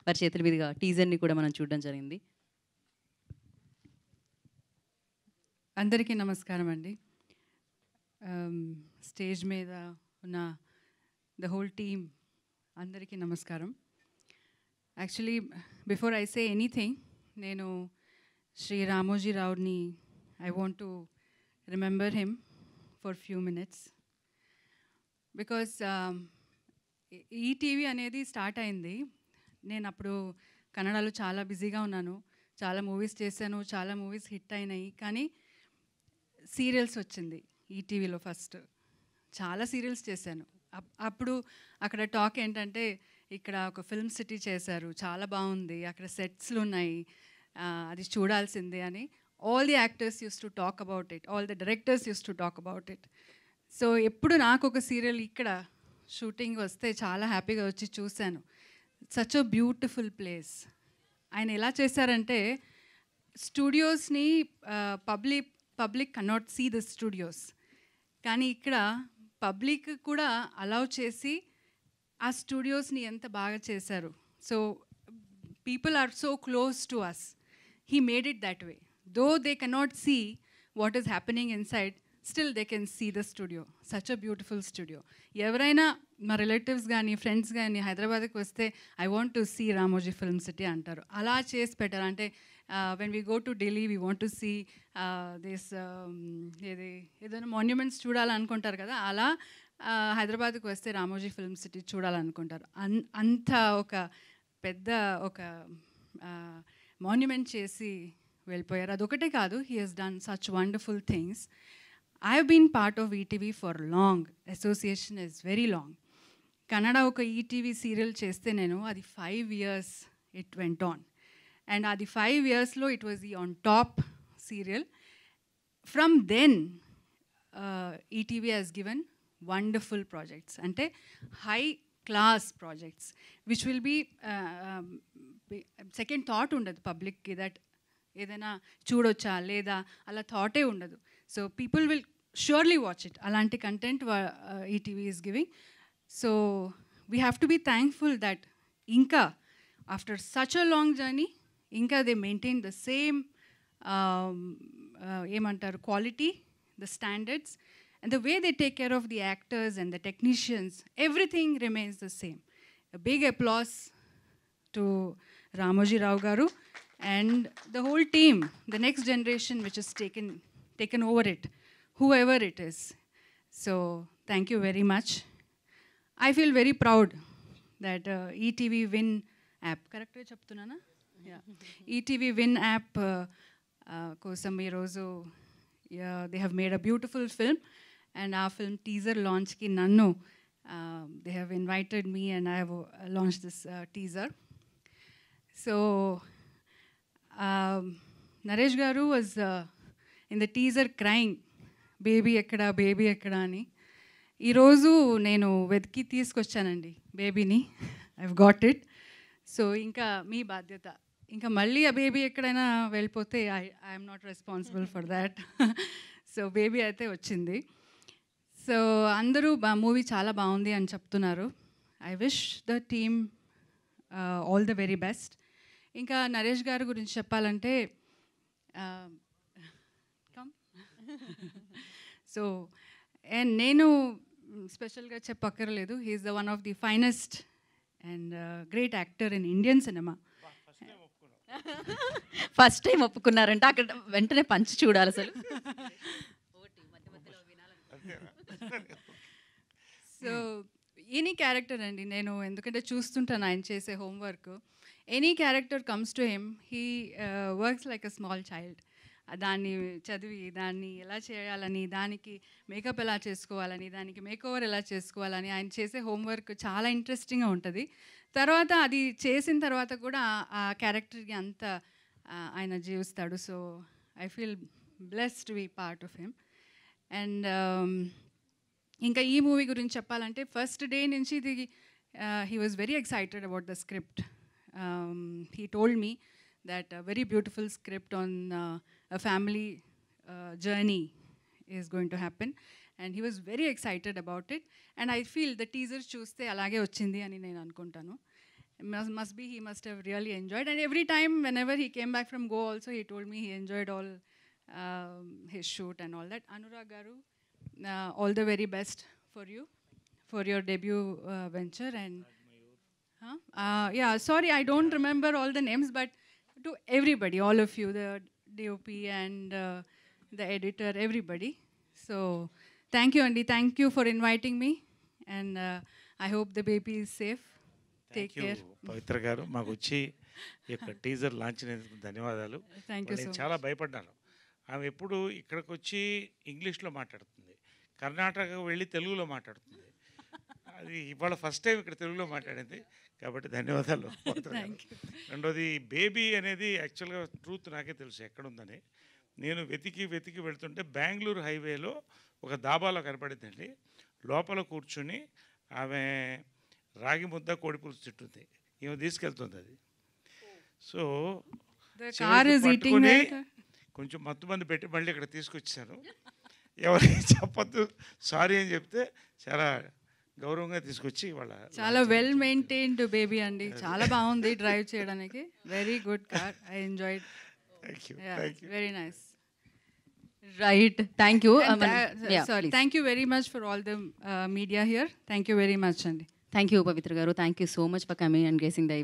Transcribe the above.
వారి చేతుల మీదుగా టీజర్ని కూడా మనం చూడడం జరిగింది. అందరికీ నమస్కారం అండి. స్టేజ్ మీద ఉన్న ద హోల్ టీమ్ అందరికీ నమస్కారం. Actually before I say anything, నేను శ్రీ రామోజీ రావుని I want to remember him for few minutes. Because ETV అనేది స్టార్ట్ అయింది. నేను అప్పుడు కన్నడలో చాలా బిజీగా ఉన్నాను, చాలా మూవీస్ చేశాను, చాలా మూవీస్ హిట్ అయినాయి. కానీ సీరియల్స్ వచ్చింది ఈటీవీలో ఫస్ట్. చాలా సీరియల్స్ చేశాను. అప్పుడు అక్కడ టాక్ ఏంటంటే, ఇక్కడ ఒక ఫిల్మ్ సిటీ చేశారు, చాలా బాగుంది, అక్కడ సెట్స్లు ఉన్నాయి, అది చూడాల్సిందే అని all the actors use to talk about it, all the directors use to talk about it. So ఎప్పుడు నాకు ఒక సీరియల్ ఇక్కడ షూటింగ్ వస్తే చాలా హ్యాపీగా వచ్చి చూశాను. Such a beautiful place. ఆయన ఎలా చేశారంటే, స్టూడియోస్ని public cannot see the studios, కానీ ఇక్కడ పబ్లిక్ కూడా అలౌ చేసి ఆ స్టూడియోస్ని ఎంత బాగా చేశారు. So people are so close to us. He made it that way. Though they cannot see what is happening inside, still they can see the studio. Such a beautiful studio. ఎవరైనా మా relatives కానీ friends కానీ హైదరాబాద్కి వస్తే I want to see Ramoji film city అంటారు. అలా చేసి పెట్టారు. అంటే when we go to Delhi we want to see this ఏదైనా మాన్యుమెంట్స్ చూడాలనుకుంటారు కదా, అలా హైదరాబాద్కి వస్తే రామోజీ ఫిల్మ్ సిటీ చూడాలనుకుంటారు. అంత ఒక పెద్ద ఒక మాన్యుమెంట్ చేసి వెళ్ళిపోయారు. అదొకటే కాదు, he has done such wonderful things. I have been part of ETV for long. Association is very long. Kannada oka ETV serial cheste nenu adi 5 years it went on. And adi 5 years lo it was the on top serial. From then ETV has given wonderful projects, ante high class projects which will be second thought undadu public ki that ఏదైనా చూడొచ్చా లేదా అలా థాటే ఉండదు. So people will surely watch it. Alanti content ETV is giving. So we have to be thankful that Inka, after such a long journey, Inka they maintain the same quality, the standards, and the way they take care of the actors and the technicians, everything remains the same. A big applause to Ramoji Rao Garu and the whole team, the next generation which has taken over it, whoever it is. So thank you very much. I feel very proud that ETV Win app, correct way cheptunana? Yeah. ETV Win app kosam ee roju they have made a beautiful film, and our film teaser launch ki nannu they have invited me and I have launched this teaser. So Naresh garu was in the teaser crying, baby ఎక్కడా అని. ఈరోజు నేను వెతికి తీసుకొచ్చానండి బేబీని. I've got it. So ఇంకా మీ బాధ్యత. ఇంకా మళ్ళీ ఆ బేబీ ఎక్కడైనా వెళ్ళిపోతే I'm not responsible for that. So baby అయితే వచ్చింది. సో అందరూ మూవీ చాలా బాగుంది అని చెప్తున్నారు. I wish the team all the very best. ఇంకా నరేష్ గారి గురించి చెప్పాలంటే, సో అండ్ నేను స్పెషల్గా చెప్పక్కర్లేదు, he's the one of the finest and great actor in Indian cinema. First time ఒప్పుకున్నారంటే అక్కడ వెంటనే పంచి చూడాలి అసలు. సో ఎనీ క్యారెక్టర్ అండి, నేను ఎందుకంటే చూస్తుంటాను ఆయన చేసే homework. Any character comes to him, he works like a small child. దాన్ని చదివి దాన్ని ఎలా చేయాలని, దానికి మేకప్ ఎలా చేసుకోవాలని, దానికి మేకోవర్ ఎలా చేసుకోవాలని ఆయన చేసే హోంవర్క్ చాలా ఇంట్రెస్టింగ్గా ఉంటుంది. తర్వాత అది చేసిన తర్వాత కూడా ఆ క్యారెక్టర్కి అంత ఆయన జీవిస్తాడు. So I feel blessed to be part of him. And ఇంకా ఈ మూవీ గురించి చెప్పాలంటే, ఫస్ట్ డే నుంచి ఇది he was very excited about the script. He told me that a very beautiful script on a family journey is going to happen, and he was very excited about it. And I feel the teaser చూస్తే అలాగే వచ్చింది అని నేను అనుకుంటాను. must be he must have really enjoyed. And every time, whenever he came back from Goa also, he told me he enjoyed all his shoot and all that. Anurag Garu, all the very best for you, for your debut venture. And yeah, sorry, I don't remember all the names, but to everybody, all of you, the DOP and the editor, everybody. So thank you, Andy. Thank you for inviting me. And I hope the baby is safe. Take care. పవిత్ర గారు మాకు వచ్చి ఈ యొక్క teaser launch చేసినందుకు ధన్యవాదాలు. Thank you so నేను much. చాలా భయపడ్డాను. ఆమె ఎప్పుడు ఇక్కడికి వచ్చి ఇంగ్లీష్లో మాట్లాడుతుంది, కర్ణాటక వెళ్ళి తెలుగులో మాట్లాడుతుంది. అది ఇవాళ ఫస్ట్ టైం ఇక్కడ తెలుగులో మాట్లాడింది, కాబట్టి ధన్యవాదాలు. రెండోది బేబీ అనేది యాక్చువల్గా ట్రూత్ నాకే తెలుసు ఎక్కడుందని. నేను వెతికి వెళ్తుంటే బెంగళూరు హైవేలో ఒక దాబాలో కనపడిందండి. లోపల కూర్చుని ఆమె రాగి ముద్ద కోడిపులుసు తింటుంది, ఈమె తీసుకెళ్తుంది అది. సో పట్టుకుని కొంచెం మత్తు మంది పెట్టి మళ్ళీ ఇక్కడ తీసుకొచ్చాను. ఎవరికి చెప్పొద్దు సారీ అని చెప్తే చాలా గౌరవంగా తీసుకొచ్చి వాళ్ళ చాలా వెల్ మెయింటైన్డ్ బేబీ అండి. చాలా బాగుంది డ్రైవ్ చేయడానికి. Very good car. I enjoyed. Thank you. Very nice. Right, thank you. Sorry, thank you very much for all the media here. Thank you very much, Andy. Thank you Pavithra గారు. Thank you so much for coming and gracing the